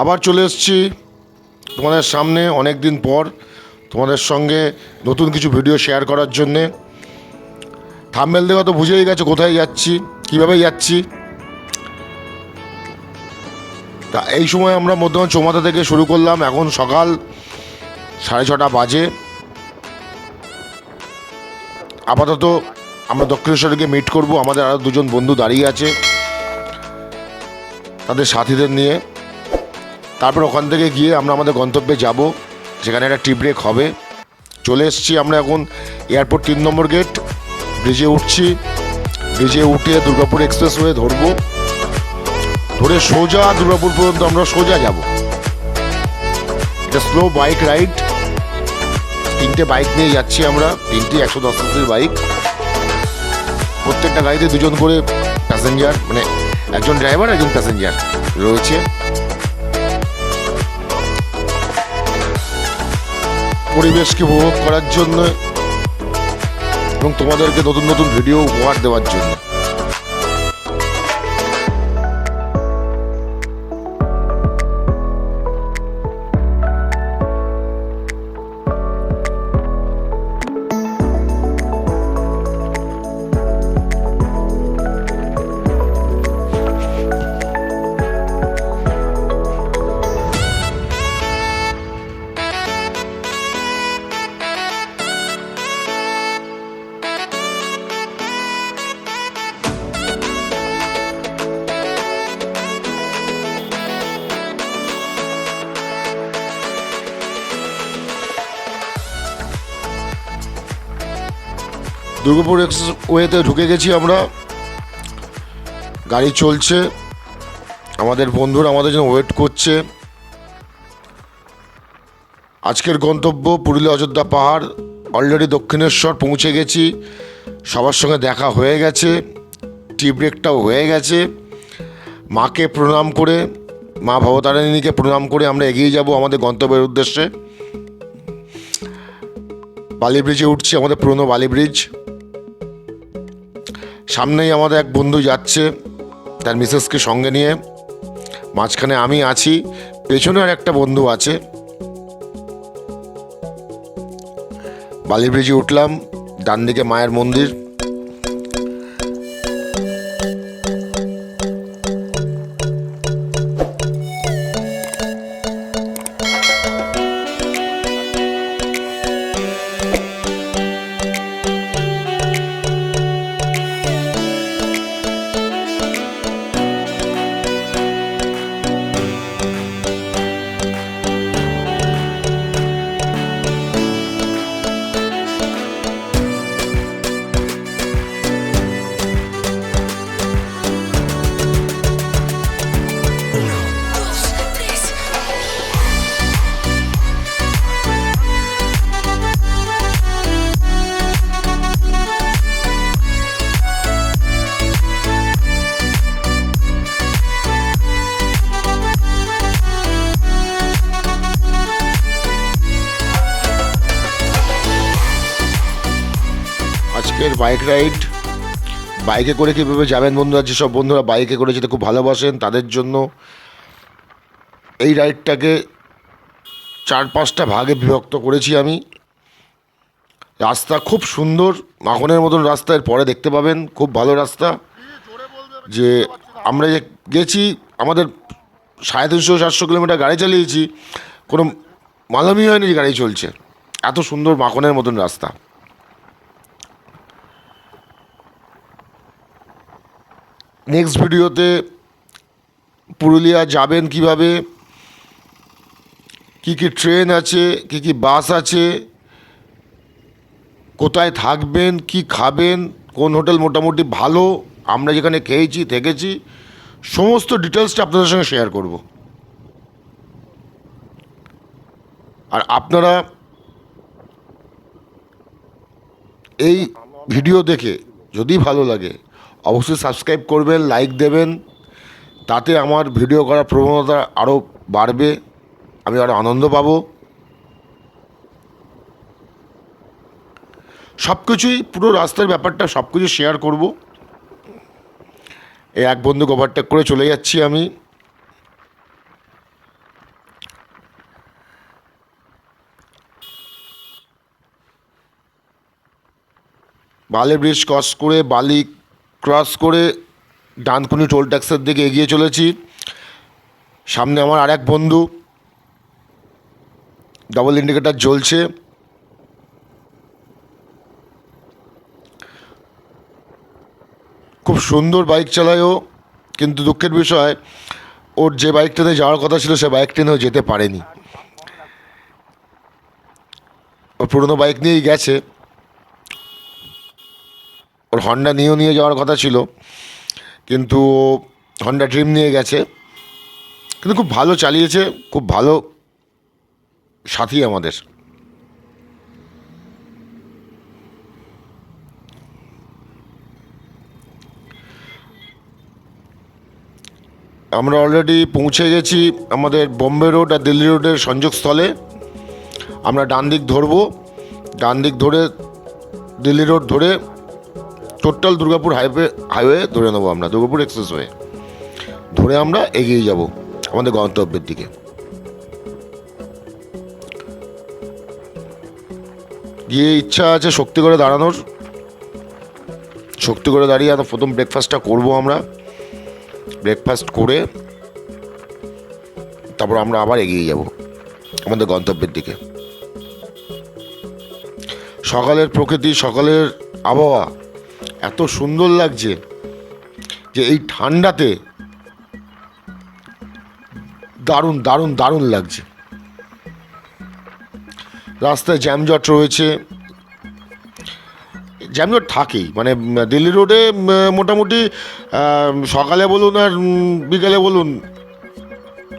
আবার চলে এসেছি তোমাদের সামনে অনেক দিন পর তোমাদের সঙ্গে নতুন কিছু ভিডিও শেয়ার করার জন্যে। থাম্বনেল দেখে তো বুঝেই গেছো কোথায় যাচ্ছি, কীভাবে যাচ্ছি। তা এই সময় আমরা মধ্যমান চৌমাথা থেকে শুরু করলাম। এখন সকাল 6:30 বাজে। আপাতত আমরা দক্ষিণেশ্বরকে মিট করব। আমাদের আরও দুজন বন্ধু দাঁড়িয়ে আছে তাদের সাথীদের নিয়ে। তারপর ওখান থেকে গিয়ে আমরা আমাদের গন্তব্যে যাব, সেখানে একটা টি ব্রেক হবে। চলে এসেছি আমরা এখন এয়ারপোর্ট 3 নম্বর গেট। ব্রিজে উঠছি। ব্রিজে উঠে দুর্গাপুর এক্সপ্রেসওয়ে ধরবো, ধরে সোজা দুর্গাপুর পর্যন্ত আমরা সোজা যাব। এটা স্লো বাইক রাইড। 3টে বাইক নিয়ে যাচ্ছি আমরা, 3টি 110 সিসির বাইক। প্রত্যেকটা গাড়িতে 2জন করে প্যাসেঞ্জার, মানে একজন ড্রাইভার একজন প্যাসেঞ্জার রয়েছে। পরিবেশকে উপভোগ করার জন্য এবং তোমাদেরকে নতুন নতুন ভিডিও উপহার দেওয়ার জন্য। দুর্গাপুর এক্সপ্রেসওয়েতে ঢুকে গেছি আমরা। গাড়ি চলছে, আমাদের বন্ধুরা আমাদের জন্য ওয়েট করছে। আজকের গন্তব্য পুরুলিয়া অযোধ্যা পাহাড়। অলরেডি দক্ষিণেশ্বর পৌঁছে গেছি, সবার সঙ্গে দেখা হয়ে গেছে, টি ব্রেকটাও হয়ে গেছে। মাকে প্রণাম করে, মা ভবতারিণীকে প্রণাম করে আমরা এগিয়ে যাব আমাদের গন্তব্যের উদ্দেশ্যে। বালি ব্রিজে উঠছি, আমাদের পুরনো বালি ব্রিজ। সামনেই আমাদের এক বন্ধু যাচ্ছে তার মিসেসকে সঙ্গে নিয়ে। মাঝখানে আমি আছি, পেছনে আর একটা বন্ধু আছে। বালি ব্রিজে উঠলাম, ডান দিকে মায়ের মন্দির। আজকের বাইক রাইড, বাইকে করে কীভাবে যাবেন বন্ধুরা, যেসব বন্ধুরা বাইকে করে যেতে খুব ভালোবাসেন তাদের জন্য এই রাইডটাকে 4-5টা ভাগে বিভক্ত করেছি আমি। রাস্তা খুব সুন্দর, মাখনের মতন রাস্তা। এর পরে দেখতে পাবেন খুব ভালো রাস্তা। যে আমরা যে গেছি, আমাদের 350-400 কিলোমিটার গাড়ি চালিয়েছি, কোনো মালামই হয়নি যে গাড়ি চলছে। এত সুন্দর মাখনের মতন রাস্তা। নেক্সট ভিডিওতে পুরুলিয়া যাবেন কিভাবে, কি কি ট্রেন আছে, কি কি বাস আছে, কোথায় থাকবেন, কি খাবেন, কোন হোটেল মোটামুটি ভালো, আমরা যেখানে খেয়েছি থেকেছি, সমস্ত ডিটেলসটা আপনাদের সঙ্গে শেয়ার করব। আর আপনারা এই ভিডিও দেখে যদি ভালো লাগে অবশ্যই সাবস্ক্রাইব করবেন, লাইক দেবেন। তাতে আমার ভিডিও করার প্রবণতা আরও বাড়বে, আমি আরও আনন্দ পাবো। সব কিছুই, পুরো রাস্তার ব্যাপারটা সব কিছু শেয়ার করব। এই এক বন্ধুকে ওভারটেক করে চলে যাচ্ছি আমি। বালি ব্রিজ ক্রস করে ডানকুনি টোল ট্যাক্সের দিকে এগিয়ে চলেছি। সামনে আমার আর এক বন্ধু, ডাবল ইন্ডিকেটার জ্বলছে। খুব সুন্দর বাইক চালায় ও, কিন্তু দুঃখের বিষয় ওর যে বাইকটাতে যাওয়ার কথা ছিল সে বাইকটা নিয়েও যেতে পারেনি। ওর পুরোনো বাইক নিয়েই গেছে, ওর হন্ডা নিয়ে যাওয়ার কথা ছিল, কিন্তু হন্ডা ড্রিম নিয়ে গেছে। কিন্তু খুব ভালো চালিয়েছে, খুব ভালো সাথী আমাদের। আমরা অলরেডি পৌঁছে গেছি আমাদের বোম্বে রোড আর দিল্লি রোডের সংযোগস্থলে। আমরা ডান দিক ধরে দিল্লি রোড ধরে টোটাল দুর্গাপুর হাইওয়ে ধরে নেবো। আমরা দুর্গাপুর এক্সপ্রেসওয়ে ধরে আমরা এগিয়ে যাব আমাদের গন্তব্যের দিকে। গিয়ে ইচ্ছা আছে শক্তিগড়ে দাঁড়ানোর। শক্তিগড়ে দাঁড়িয়ে প্রথম ব্রেকফাস্টটা করবো আমরা। ব্রেকফাস্ট করে তারপর আমরা আবার এগিয়ে যাব আমাদের গন্তব্যের দিকে। সকালের প্রকৃতি, সকালের আবহাওয়া এত সুন্দর লাগছে যে এই ঠান্ডাতে দারুণ দারুণ দারুণ লাগছে। রাস্তায় জ্যামজট রয়েছে, জ্যামজট থাকেই। মানে দিল্লি রোডে মোটামুটি সকালে বলুন আর বিকালে বলুন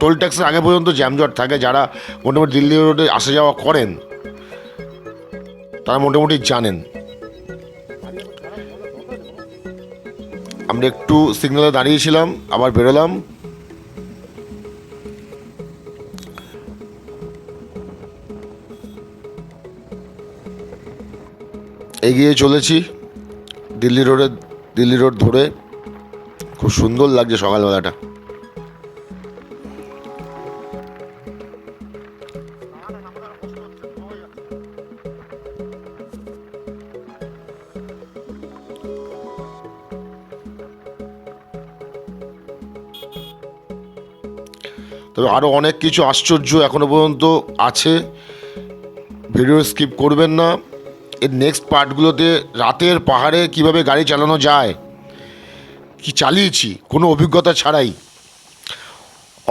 টোল ট্যাক্সের আগে পর্যন্ত জ্যামজট থাকে। যারা মোটামুটি দিল্লি রোডে আসা যাওয়া করেন তারা মোটামুটি জানেন। আমরা একটু সিগন্যালে দাঁড়িয়েছিলাম, আবার বেরোলাম। এগিয়ে চলেছি দিল্লি রোড ধরে। খুব সুন্দর লাগছে সকালবেলাটা। তবে আরও অনেক কিছু আশ্চর্য এখনো পর্যন্ত আছে, ভিডিও স্কিপ করবেন না। এর নেক্সট পার্টগুলোতে রাতের পাহাড়ে কিভাবে গাড়ি চালানো যায়, কি চালিয়েছি কোনো অভিজ্ঞতা ছাড়াই।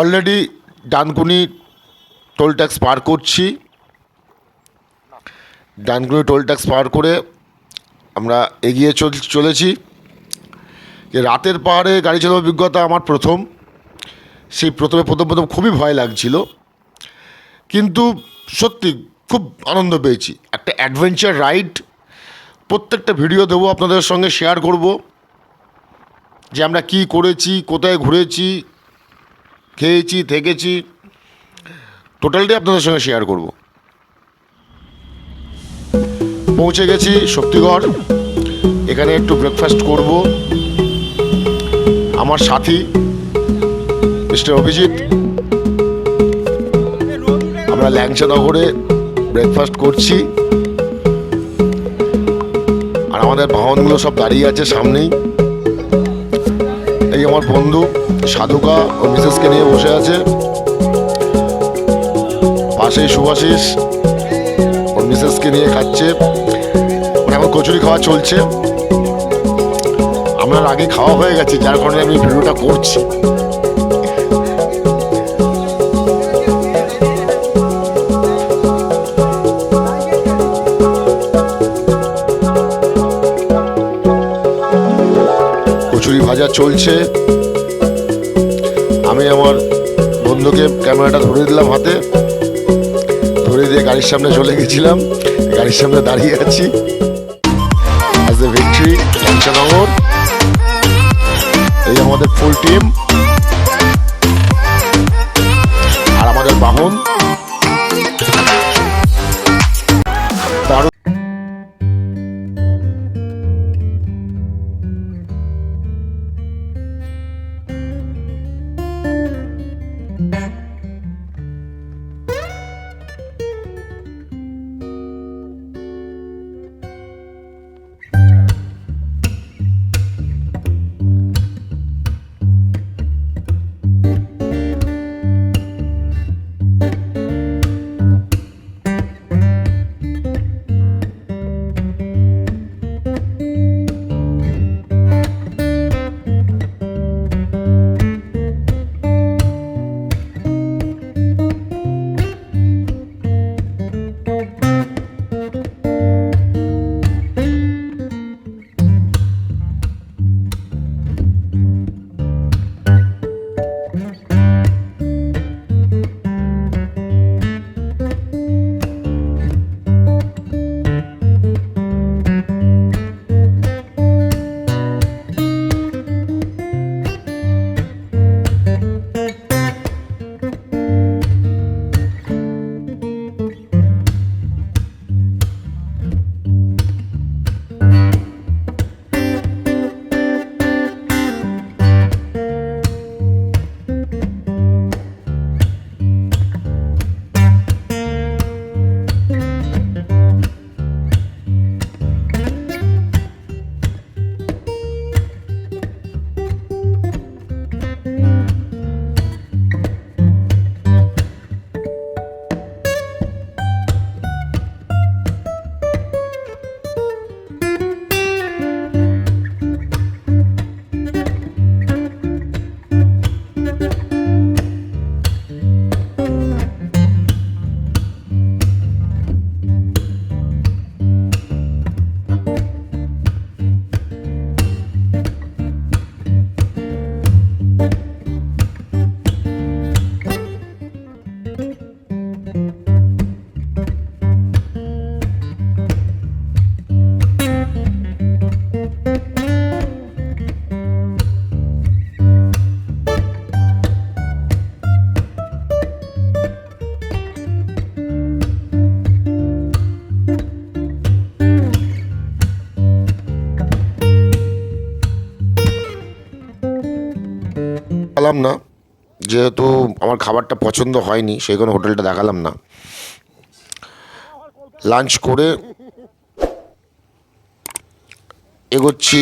অলরেডি ডানকুনি টোল ট্যাক্স পার করছি। ডানকুনি টোল ট্যাক্স পার করে আমরা এগিয়ে চলেছি। যে রাতের পাহাড়ে গাড়ি চালানোর অভিজ্ঞতা আমার প্রথম। সেই প্রথম খুবই ভয় লাগছিল, কিন্তু সত্যি খুব আনন্দ পেয়েছি। একটা অ্যাডভেঞ্চার রাইড। প্রত্যেকটা ভিডিও দেবো, আপনাদের সঙ্গে শেয়ার করব যে আমরা কি করেছি, কোথায় ঘুরেছি, খেয়েছি, থেকেছি, টোটালটাই আপনাদের সঙ্গে শেয়ার করব। পৌঁছে গেছি শক্তিগড়। এখানে একটু ব্রেকফাস্ট করব। আমার সাথী মিস্টার অভিজিৎ, আমরা ল্যাংচানগরে ব্রেকফাস্ট করছি। আর আমাদের বাহনগুলো সব দাঁড়িয়ে আছে সামনেই। এই আমার বন্ধু সাধুকা ও মিসেসকে নিয়ে বসে আছে। পাশেই শুভাশিস ওর মিসেসকে নিয়ে খাচ্ছে। মানে এখন কচুরি খাওয়া চলছে। আমার আগে খাওয়া হয়ে গেছে, যার কারণে আমি ভিডিওটা করছি। কচুরি ভাজা চলছে। আমি আমার বন্ধুকে ক্যামেরাটা ধরে দিলাম হাতে, ধরে দিয়ে গাড়ির সামনে চলে গেছিলাম। গাড়ির সামনে দাঁড়িয়ে আছি। As a victory Langchanagar. এই আমাদের ফুল টিম আর আমাদের বাহন। দেখালাম না, যেহেতু আমার খাবারটা পছন্দ হয়নি সেই কোনো হোটেলটা দেখালাম না। লাঞ্চ করে এগোচ্ছি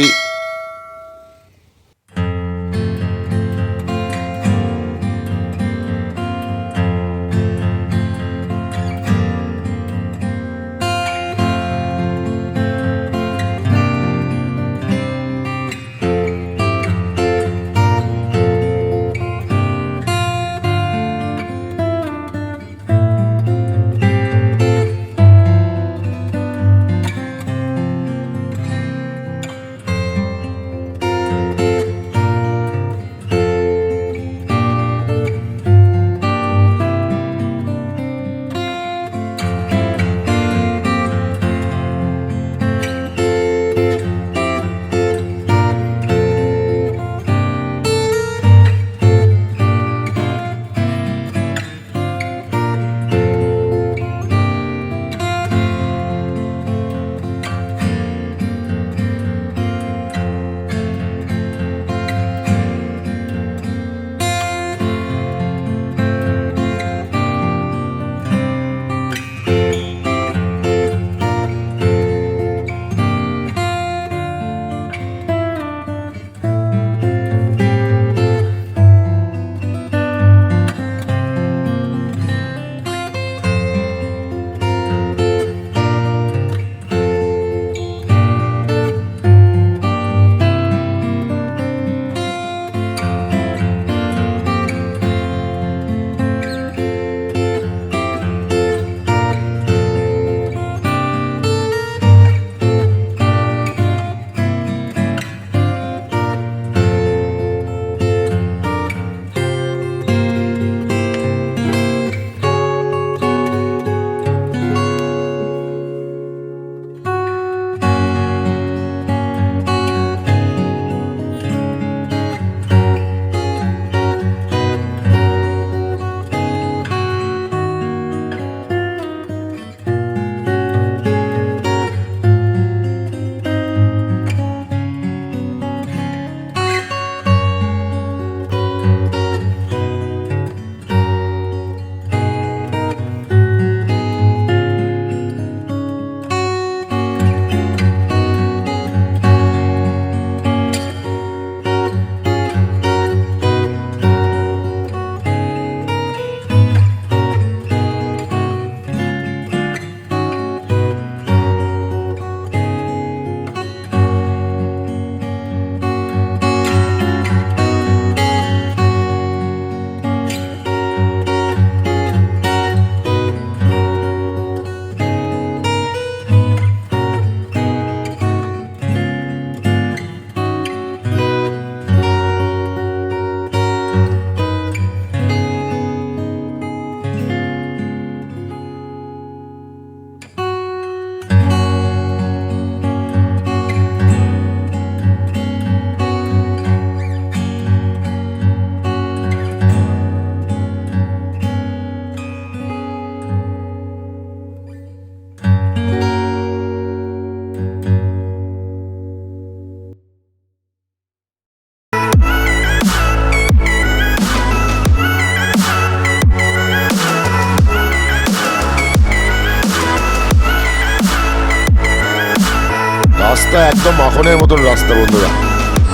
রাস্তা একদম মাখনের মতন রাস্তা বন্ধুরা,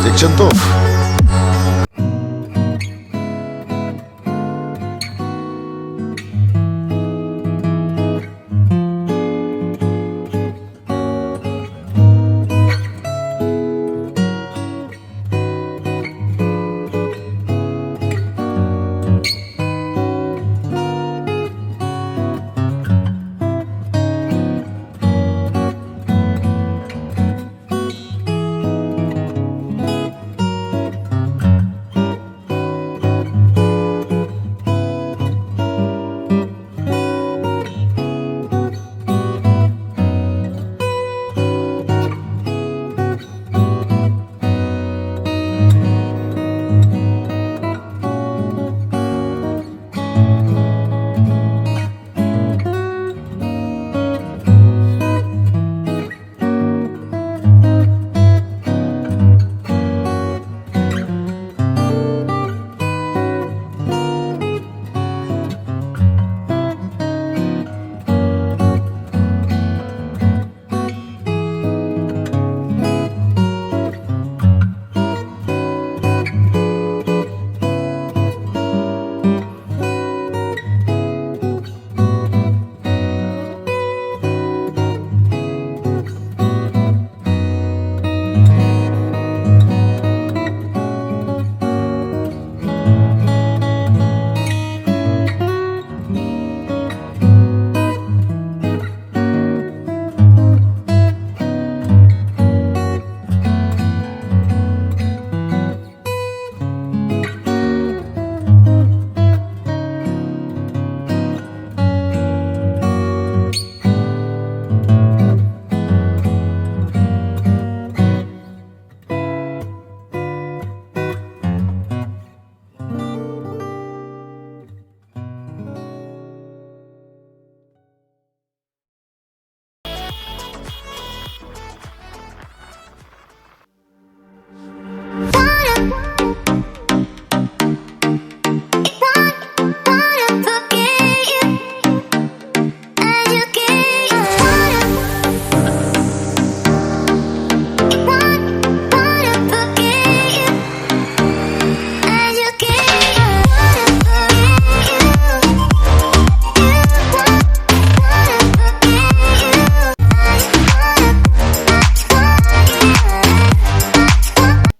দেখছেন তো।